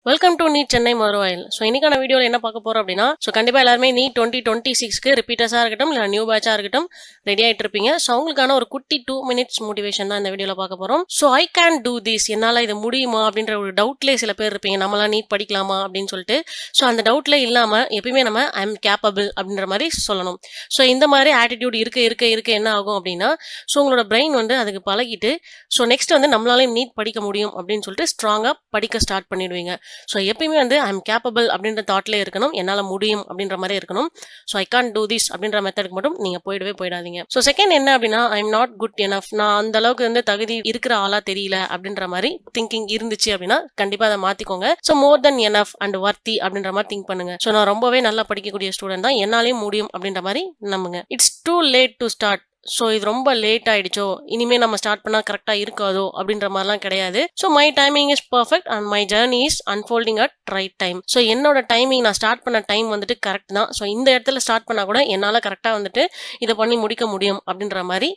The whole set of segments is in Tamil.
வெல்கம் டு நீட் சென்னை மறுவாயில். ஸோ இன்னைக்கான வீடியோவில் என்ன பார்க்க போறோம் அப்படின்னா, ஸோ கண்டிப்பாக எல்லாருமே நீட் 2026க்கு ரிப்பீட்டர்ஸாக இருக்கட்டும் இல்லை நியூ பேட்சாக இருக்கட்டும் ரெடி ஆகிட்டு இருப்பீங்க. ஸோ அவங்களுக்கான ஒரு குட்டி 2 minutes மோட்டிவேஷன் தான் இந்த வீடியோவில் பார்க்க போகிறோம். So I can do this, என்னால் இது முடியுமா அப்படின்ற ஒரு டவுட்லேயே சில பேர் இருப்பீங்க, நம்மளாம் நீட் படிக்கலாமா அப்படின்னு சொல்லிட்டு. ஸோ அந்த டவுட்ல இல்லாமல் எப்பயுமே நம்ம ஐ எம் கேப்பபிள் அப்படின்ற மாதிரி சொல்லணும். ஸோ இந்த மாதிரி ஆட்டிடியூட் இருக்க என்ன ஆகும் அப்படின்னா, ஸோ உங்களோட பிரெயின் வந்து அதுக்கு பழகிட்டு ஸோ நெக்ஸ்ட் வந்து நம்மளாலையும் நீட் படிக்க முடியும் அப்படின்னு சொல்லிட்டு ஸ்ட்ராங்காக படிக்க ஸ்டார்ட் பண்ணிடுவீங்க. ஸோ எப்பயுமே வந்து ஐ எம் கேப்பபிள் அப்படின்ற தாட்லேயே இருக்கணும், என்னால் முடியும் அப்படின்ற மாதிரி இருக்கணும். So I can do this அப்படின்ற மெத்தடுக்கு மட்டும் நீங்கள் போயிடாதீங்க. ஸோ செகண்ட் என்ன அப்படின்னா, I am not good enough, நான் அந்த அளவுக்கு வந்து தகுதி இருக்கிற ஆளா தெரியல அப்படின்ற மாதிரி திங்கிங் இருந்துச்சு அப்படின்னா கண்டிப்பாக அதை மாற்றிக்கோங்க. So more then enough and வர்த்தி அப்படின்ற மாதிரி திங்க் பண்ணுங்க. ஸோ நான் ரொம்பவே நல்லா படிக்கக்கூடிய ஸ்டூடெண்ட் தான், என்னாலையும் முடியும் அப்படின்ற மாதிரி நம்புங்க. It's too late to start. So இது ரொம்ப லேட் ஆயிடுச்சோ, இனிமேல் நம்ம ஸ்டார்ட் பண்ணால் கரெக்டாக இருக்காதோ அப்படின்ற மாதிரிலாம் கிடையாது. So my timing is perfect and my journey is unfolding at right time. So என்னோட டைமிங், நான் ஸ்டார்ட் பண்ண டைம் வந்துட்டு கரெக்ட் தான். ஸோ இந்த இடத்துல ஸ்டார்ட் பண்ணால் கூட என்னால் கரெக்டாக வந்துட்டு இதை பண்ணி முடிக்க முடியும் அப்படின்ற மாதிரி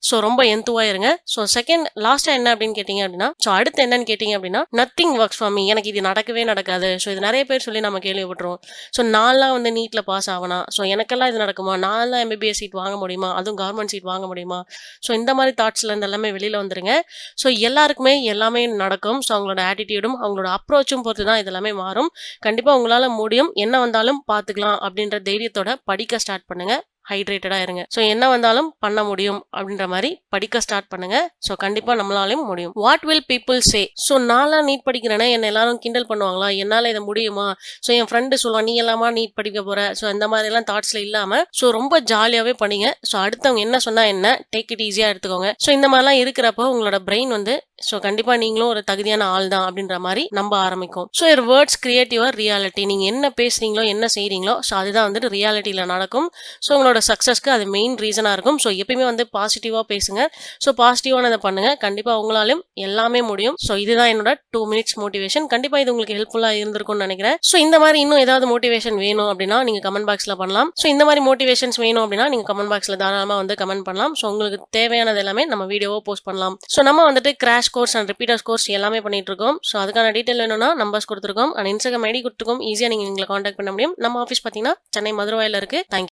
ஸோ ரொம்ப எந்துவாக இருங்க. ஸோ செகண்ட் லாஸ்ட்டாக என்ன அப்படின்னு கேட்டிங்க அப்படின்னா, ஸோ அடுத்து என்னன்னு கேட்டிங்க அப்படின்னா, நத்திங் ஒர்க்ஸ் ஃபார் மீ, எனக்கு இது நடக்கவே நடக்காது. ஸோ இது நிறைய பேர் சொல்லி நம்ம கேள்விப்பட்டுருவோம். ஸோ நான்லாம் வந்து நீட்டில் பாஸ் ஆகணும், ஸோ எனக்கெல்லாம் இது நடக்குமா, நான்லாம் எம்பிபிஎஸ் சீட் வாங்க முடியுமா, அதுவும் கவர்மெண்ட் சீட் வாங்க முடியுமா. ஸோ இந்த மாதிரி தாட்ஸ்லேருந்து எல்லாமே வெளியில் வந்துருங்க. ஸோ எல்லாருக்குமே எல்லாமே நடக்கும். ஸோ அவங்களோட ஆட்டிடியூடும் அவங்களோட அப்ரோச்சும் பொறுத்து தான் இதெல்லாமே மாறும். கண்டிப்பாக உங்களால் முடியும், என்ன வந்தாலும் பார்த்துக்கலாம் அப்படின்ற தைரியத்தோட படிக்க ஸ்டார்ட் பண்ணுங்க. ஹைட்ரேட்டடாக இருங்க. ஸோ என்ன வந்தாலும் பண்ண முடியும் அப்படின்ற மாதிரி படிக்க ஸ்டார்ட் பண்ணுங்க. ஸோ கண்டிப்பாக நம்மளாலையும் முடியும். What will people say, so நான்லாம் நீட் படிக்கிறேன்னா என்ன எல்லாரும் கிண்டல் பண்ணுவாங்களா, என்னால் இதை முடியுமா, ஸோ என் ஃப்ரெண்டு சொல்லுவான் நீ எல்லாமா நீட் படிக்க போற, ஸோ இந்த மாதிரிலாம் தாட்ஸில் இல்லாமல் ஸோ ரொம்ப ஜாலியாகவே படிங்க. ஸோ அடுத்தவங்க என்ன சொன்னால் என்ன, டேக் இட் ஈஸியாக எடுத்துக்கோங்க. ஸோ இந்த மாதிரிலாம் இருக்கிறப்போ உங்களோட பிரெயின் வந்து ஸோ கண்டிப்பாக நீங்களும் ஒரு தகுதியான ஆள் தான் அப்படின்ற மாதிரி நம்ப ஆரம்பிக்கும். So your words create your reality, நீங்கள் என்ன பேசுறீங்களோ என்ன செய்கிறீங்களோ ஸோ அதுதான் வந்துட்டு ரியாலிட்டியில் நடக்கும். ஸோ உங்களோட சக்ஸஸ்க்கு அது மெயின் ரீசனாக இருக்கும். ஸோ எப்பயுமே வந்து பாசிட்டிவாக பேசுங்க. ஸோ பாசிட்டிவானதை பண்ணுங்கள், கண்டிப்பாக உங்களாலும் எல்லாமே முடியும். ஸோ இதுதான் என்னோட 2 minutes மோட்டிவேஷன். கண்டிப்பாக இது உங்களுக்கு ஹெல்ப்ஃபுல்லாக இருந்திருக்கும்னு நினைக்கிறேன். ஸோ இந்த மாதிரி இன்னும் ஏதாவது மோட்டிவேஷன் வேணும் அப்படின்னா நீங்கள் கமெண்ட் பாக்ஸில் பண்ணலாம். ஸோ இந்த மாதிரி மோட்டிவேஷன்ஸ் வேணும் அப்படின்னா நீங்கள் கமெண்ட் பாக்ஸில் தாராளமாக வந்து கமெண்ட் பண்ணலாம். ஸோ உங்களுக்கு தேவையானது எல்லாமே நம்ம வீடியோவோ போஸ்ட் பண்ணலாம். ஸோ நம்ம வந்துட்டு crash course and repeaters course எல்லாமே பண்ணிட்டு இருக்கோம். ஸோ அதுக்கான டீட்டெயில் வேணும்னா நம்பர்ஸ் கொடுத்துருக்கோம் அண்ட் இன்ஸ்டாகிராம் ஐடி கொடுத்துருக்கோம். ஈஸியாக நீங்கள் எங்களை காண்டாக்ட் பண்ண முடியும். நம்ம ஆஃபீஸ் பார்த்தீங்கன்னா சென்னை மதுரவாயில் இருக்குது. தேங்க்யூ.